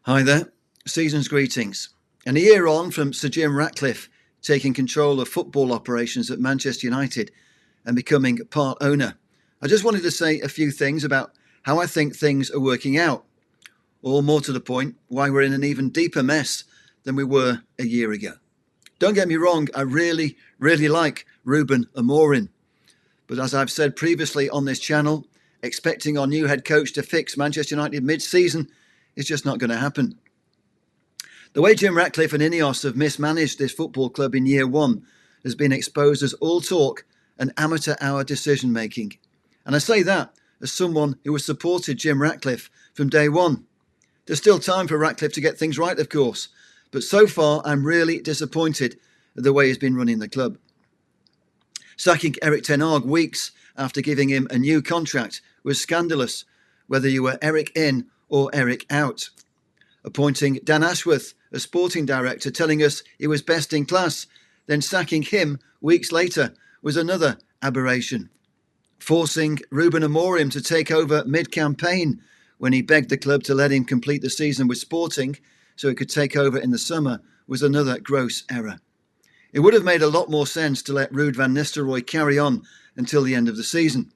Hi there, season's greetings. And a year on from Sir Jim Ratcliffe taking control of football operations at Manchester United and becoming part owner, I just wanted to say a few things about how I think things are working out, or more to the point, why we're in an even deeper mess than we were a year ago. Don't get me wrong, I really like Ruben Amorim. But as I've said previously on this channel, expecting our new head coach to fix Manchester United mid-season is just not going to happen. The way Jim Ratcliffe and Ineos have mismanaged this football club in year one has been exposed as all talk and amateur hour decision making. And I say that as someone who has supported Jim Ratcliffe from day one. There's still time for Ratcliffe to get things right, of course, but so far I'm really disappointed at the way he's been running the club. Sacking Erik ten Hag weeks after giving him a new contract was scandalous, whether you were Erik in or Erik out. Appointing Dan Ashworth as sporting director, telling us he was best in class, then sacking him weeks later was another aberration. Forcing Ruben Amorim to take over mid-campaign when he begged the club to let him complete the season with Sporting so he could take over in the summer was another gross error. It would have made a lot more sense to let Ruud van Nistelrooy carry on until the end of the season.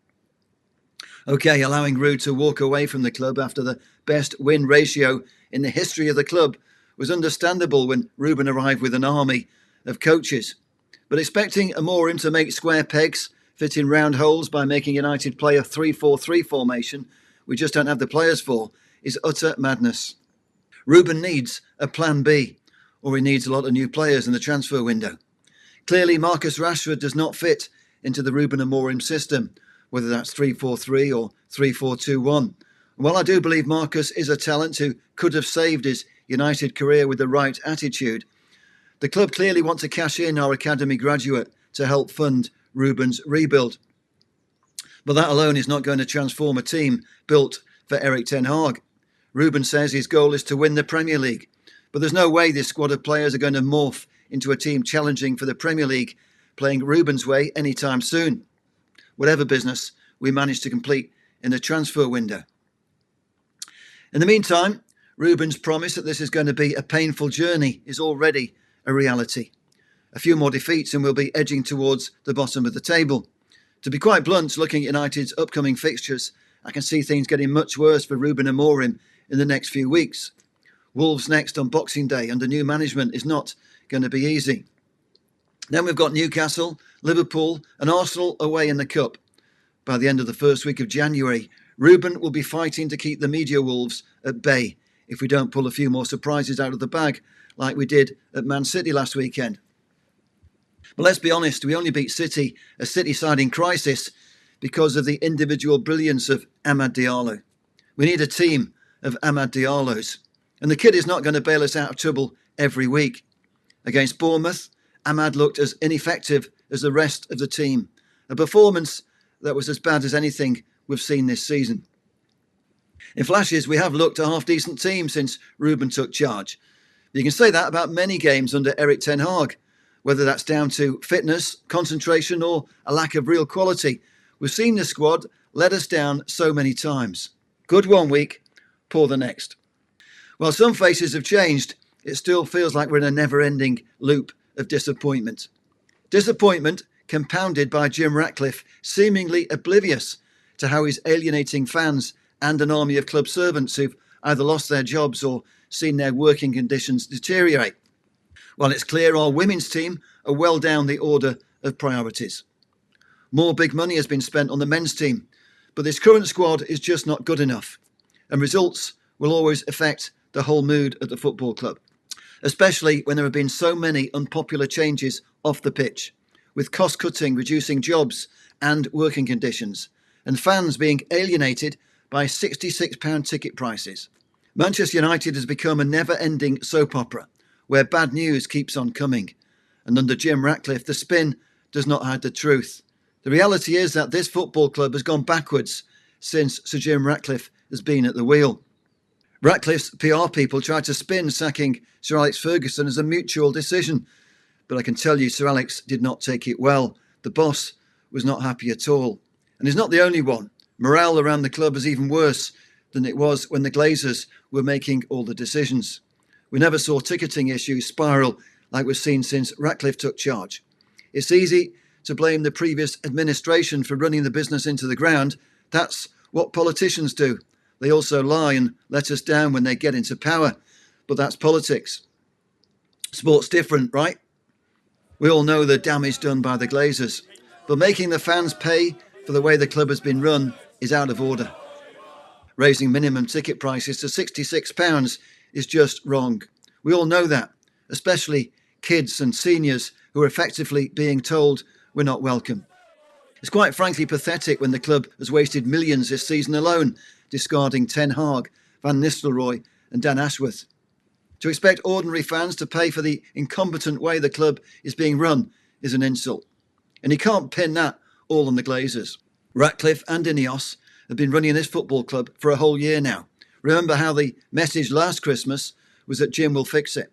OK, allowing Ruud to walk away from the club after the best win ratio in the history of the club was understandable when Ruben arrived with an army of coaches. But expecting Amorim to make square pegs fit in round holes by making United play a 3-4-3 formation we just don't have the players for is utter madness. Ruben needs a plan B, or he needs a lot of new players in the transfer window. Clearly, Marcus Rashford does not fit into the Ruben Amorim system, whether that's 3-4-3 or 3-4-2-1. While I do believe Marcus is a talent who could have saved his United career with the right attitude, the club clearly want to cash in our academy graduate to help fund Ruben's rebuild. But that alone is not going to transform a team built for Erik ten Hag. Ruben says his goal is to win the Premier League, but there's no way this squad of players are going to morph into a team challenging for the Premier League, playing Ruben's way anytime soon, whatever business we manage to complete in the transfer window. In the meantime, Ruben's promise that this is going to be a painful journey is already a reality. A few more defeats and we'll be edging towards the bottom of the table. To be quite blunt, looking at United's upcoming fixtures, I can see things getting much worse for Ruben Amorim in the next few weeks. Wolves next on Boxing Day under new management is not going to be easy. Then we've got Newcastle, Liverpool and Arsenal away in the Cup. By the end of the first week of January, Ruben will be fighting to keep the media wolves at bay if we don't pull a few more surprises out of the bag like we did at Man City last weekend. But let's be honest, we only beat City, a City side in crisis, because of the individual brilliance of Amad Diallo. We need a team of Amad Diallos. And the kid is not going to bail us out of trouble every week. Against Bournemouth, Amad looked as ineffective as the rest of the team. A performance that was as bad as anything we've seen this season. In flashes, we have looked a half-decent team since Ruben took charge. You can say that about many games under Erik ten Hag, whether that's down to fitness, concentration or a lack of real quality. We've seen the squad let us down so many times. Good one week, poor the next. While some faces have changed, it still feels like we're in a never-ending loop of disappointment. Disappointment compounded by Jim Ratcliffe seemingly oblivious to how he's alienating fans and an army of club servants who've either lost their jobs or seen their working conditions deteriorate. While it's clear our women's team are well down the order of priorities. More big money has been spent on the men's team, but this current squad is just not good enough, and results will always affect the whole mood at the football club, especially when there have been so many unpopular changes off the pitch, with cost-cutting reducing jobs and working conditions, and fans being alienated by £66 ticket prices. Manchester United has become a never-ending soap opera, where bad news keeps on coming, and under Jim Ratcliffe the spin does not hide the truth. The reality is that this football club has gone backwards since Sir Jim Ratcliffe has been at the wheel. Ratcliffe's PR people tried to spin sacking Sir Alex Ferguson as a mutual decision, but I can tell you Sir Alex did not take it well. The boss was not happy at all, and he's not the only one. Morale around the club is even worse than it was when the Glazers were making all the decisions. We never saw ticketing issues spiral like we've seen since Ratcliffe took charge. It's easy to blame the previous administration for running the business into the ground. That's what politicians do. They also lie and let us down when they get into power. But that's politics. Sport's different, right? We all know the damage done by the Glazers. But making the fans pay for the way the club has been run is out of order. Raising minimum ticket prices to £66 is just wrong. We all know that, especially kids and seniors who are effectively being told we're not welcome. It's quite frankly pathetic when the club has wasted millions this season alone, discarding Ten Hag, Van Nistelrooy and Dan Ashworth. To expect ordinary fans to pay for the incompetent way the club is being run is an insult. And you can't pin that all on the Glazers. Ratcliffe and Ineos have been running this football club for a whole year now. Remember how the message last Christmas was that Jim will fix it.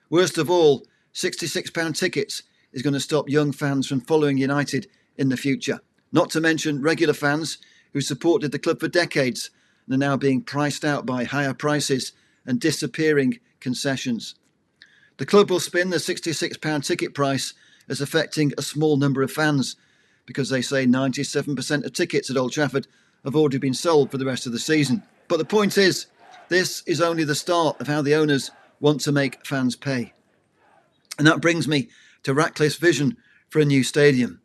Worst of all, £66 tickets is going to stop young fans from following United in the future. Not to mention regular fans who supported the club for decades and are now being priced out by higher prices and disappearing concessions. The club will spin the £66 ticket price as affecting a small number of fans because they say 97% of tickets at Old Trafford have already been sold for the rest of the season. But the point is, this is only the start of how the owners want to make fans pay. And that brings me to Ratcliffe's vision for a new stadium.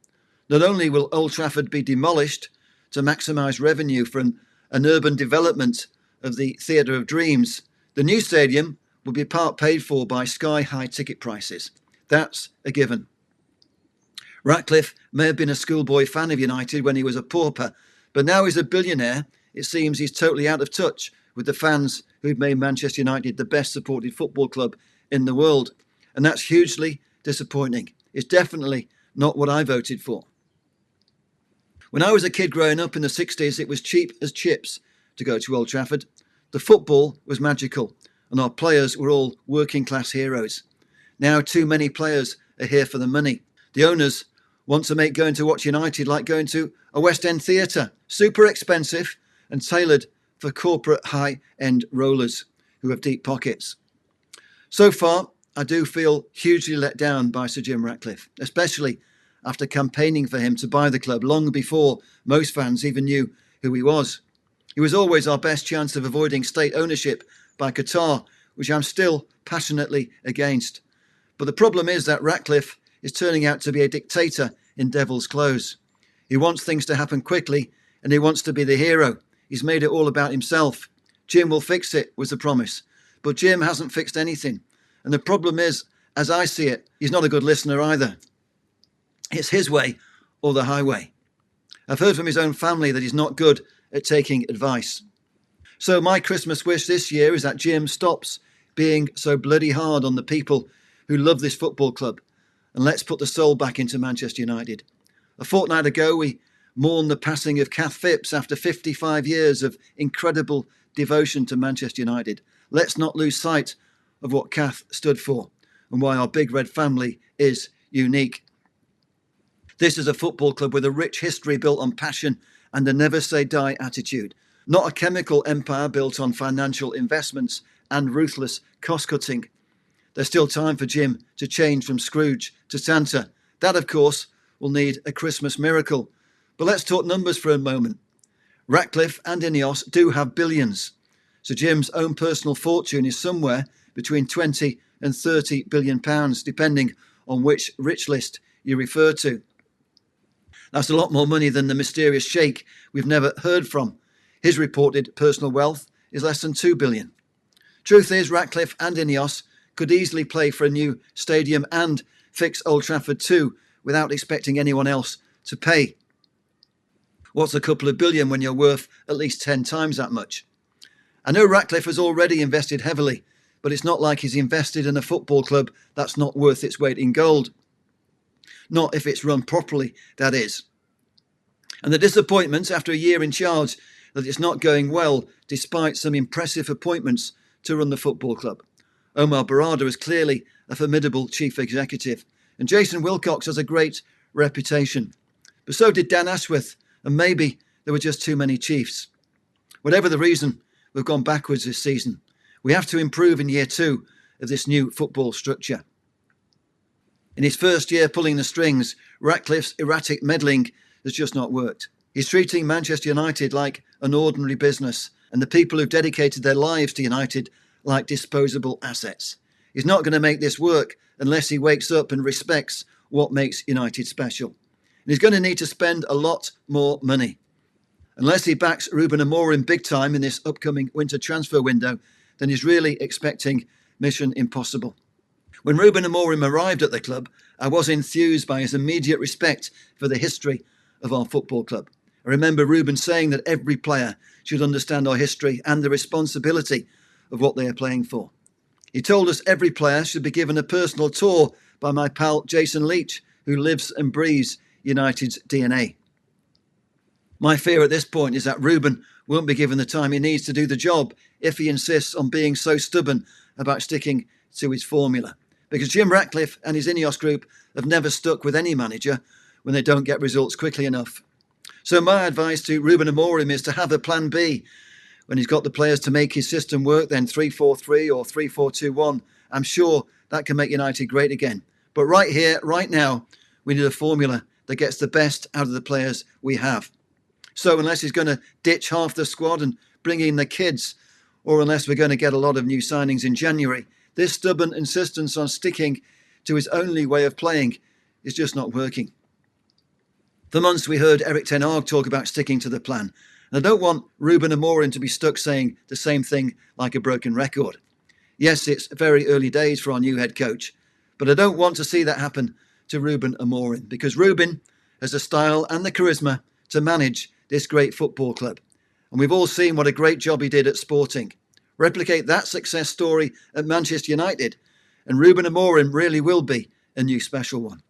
Not only will Old Trafford be demolished to maximise revenue from an urban development of the Theatre of Dreams, the new stadium will be part paid for by sky-high ticket prices. That's a given. Ratcliffe may have been a schoolboy fan of United when he was a pauper, but now he's a billionaire. It seems he's totally out of touch with the fans who've made Manchester United the best supported football club in the world. And that's hugely disappointing. It's definitely not what I voted for. When I was a kid growing up in the 60s, it was cheap as chips to go to Old Trafford. The football was magical, and our players were all working-class heroes. Now too many players are here for the money. The owners want to make going to watch United like going to a West End theatre, super expensive and tailored for corporate high-end rollers who have deep pockets. So far, I do feel hugely let down by Sir Jim Ratcliffe, especially after campaigning for him to buy the club long before most fans even knew who he was. He was always our best chance of avoiding state ownership by Qatar, which I'm still passionately against. But the problem is that Ratcliffe is turning out to be a dictator in devil's clothes. He wants things to happen quickly and he wants to be the hero. He's made it all about himself. Jim will fix it, was the promise. But Jim hasn't fixed anything. And the problem is, as I see it, he's not a good listener either. It's his way or the highway. I've heard from his own family that he's not good at taking advice. So my Christmas wish this year is that Jim stops being so bloody hard on the people who love this football club, and let's put the soul back into Manchester United. A fortnight ago, we mourned the passing of Kath Phipps after 55 years of incredible devotion to Manchester United. Let's not lose sight of what Kath stood for and why our big red family is unique. This is a football club with a rich history built on passion and a never-say-die attitude, not a chemical empire built on financial investments and ruthless cost-cutting. There's still time for Jim to change from Scrooge to Santa. That, of course, will need a Christmas miracle. But let's talk numbers for a moment. Ratcliffe and Ineos do have billions. So Jim's own personal fortune is somewhere between 20 and 30 billion pounds, depending on which rich list you refer to. That's a lot more money than the mysterious sheikh we've never heard from. His reported personal wealth is less than 2 billion. Truth is, Ratcliffe and Ineos could easily play for a new stadium and fix Old Trafford too, without expecting anyone else to pay. What's a couple of billion when you're worth at least 10 times that much? I know Ratcliffe has already invested heavily, but it's not like he's invested in a football club that's not worth its weight in gold. Not if it's run properly, that is. And the disappointment after a year in charge that it's not going well despite some impressive appointments to run the football club. Omar Barada is clearly a formidable chief executive, and Jason Wilcox has a great reputation. But so did Dan Ashworth, and maybe there were just too many chiefs. Whatever the reason, we've gone backwards this season. We have to improve in year 2 of this new football structure. In his first year pulling the strings, Ratcliffe's erratic meddling has just not worked. He's treating Manchester United like an ordinary business and the people who've dedicated their lives to United like disposable assets. He's not going to make this work unless he wakes up and respects what makes United special. And he's going to need to spend a lot more money. Unless he backs Ruben Amorim big time in this upcoming winter transfer window, then he's really expecting mission impossible. When Ruben Amorim arrived at the club, I was enthused by his immediate respect for the history of our football club. I remember Ruben saying that every player should understand our history and the responsibility of what they are playing for. He told us every player should be given a personal tour by my pal Jason Leach, who lives and breathes United's DNA. My fear at this point is that Ruben won't be given the time he needs to do the job if he insists on being so stubborn about sticking to his formula. Because Jim Ratcliffe and his Ineos group have never stuck with any manager when they don't get results quickly enough. So my advice to Ruben Amorim is to have a plan B. When he's got the players to make his system work, then 3-4-3 or 3-4-2-1. I'm sure that can make United great again. But right here, right now, we need a formula that gets the best out of the players we have. So unless he's going to ditch half the squad and bring in the kids, or unless we're going to get a lot of new signings in January, this stubborn insistence on sticking to his only way of playing is just not working. For months we heard Erik ten Hag talk about sticking to the plan. And I don't want Ruben Amorim to be stuck saying the same thing like a broken record. Yes, it's very early days for our new head coach, but I don't want to see that happen to Ruben Amorim, because Ruben has the style and the charisma to manage this great football club. And we've all seen what a great job he did at Sporting. Replicate that success story at Manchester United, and Ruben Amorim really will be a new special one.